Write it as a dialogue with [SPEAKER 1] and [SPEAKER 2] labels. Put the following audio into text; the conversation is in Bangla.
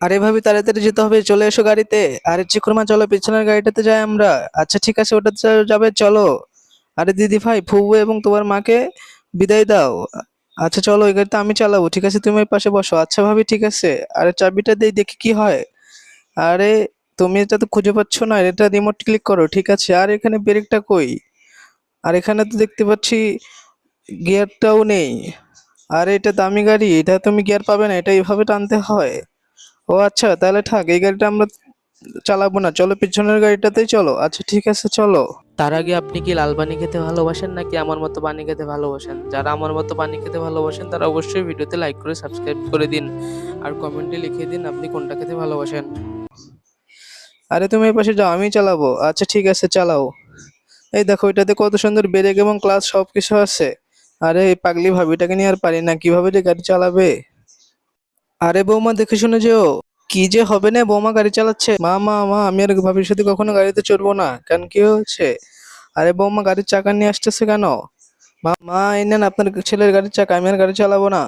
[SPEAKER 1] আরে ভাবি, তাড়াতাড়ি যেতে হবে, চলে এসো গাড়িতে। আরে চিকুরমা, চলো পিছনের গাড়িটাতে যাই আমরা। আচ্ছা ঠিক আছে, ওটাতে যাবে, চলো। আরে দিদি ভাই, ফুবু এবং তোমার মাকে বিদায় দাও। আচ্ছা চলো, এই গাড়িতে আমি চালাবো, ঠিক আছে, তুমি ওই পাশে বসো। আচ্ছা ভাবি, ঠিক আছে। আরে চাবিটা দেই, দেখি কি হয়। আরে তুমি এটা তো খুঁজে পাচ্ছ না, এটা রিমোট ক্লিক করো, ঠিক আছে। আর এখানে ব্রেকটা কই? আর এখানে তো দেখতে পাচ্ছি গিয়ারটাও নেই। আর এটা দামি গাড়ি, এটা তুমি গিয়ার পাবে না, এটা এইভাবে টানতে হয়। ও আচ্ছা, তাহলে থাক, এই গাড়িটা আমরা চালাবো না, চলো পিছনের গাড়িটাতেই চলো। আচ্ছা ঠিক আছে, চলো।
[SPEAKER 2] তার আগে আপনি কি লাল পানি খেতে ভালোবাসেন নাকি আমার মতো পানি খেতে ভালোবাসেন? যারা আমার মতো পানি খেতে ভালোবাসেন তারা অবশ্যই ভিডিওতে লাইক করে সাবস্ক্রাইব করে দিন আর কমেন্টে লিখে দিন আপনি কোনটা খেতে ভালোবাসেন।
[SPEAKER 1] আরে তুমি এই পাশে যাও, আমি চালাবো। আচ্ছা ঠিক আছে, চালাও। এই দেখো, এটাতে কত সুন্দর ব্রেক এবং ক্লাচ সবকিছু আছে। আরে এই পাগলি ভাবিটাকে নিয়ে আর পারি না, কিভাবে যে গাড়ি চালাবে। আরে বৌমা, দেখে শুনে যেও। কি যে হবে না, বৌমা গাড়ি চালাচ্ছে। মা মা মা, আমি আর ভাবির সাথে কখনো গাড়িতে চড়বো না। কেন, কি হচ্ছে? আরে বৌমা, গাড়ির চাকা নিয়ে আসতেছে কেন? মা মা, এই নেন আপনার ছেলের গাড়ির চাকা, আমি আর গাড়ি চালাবো না।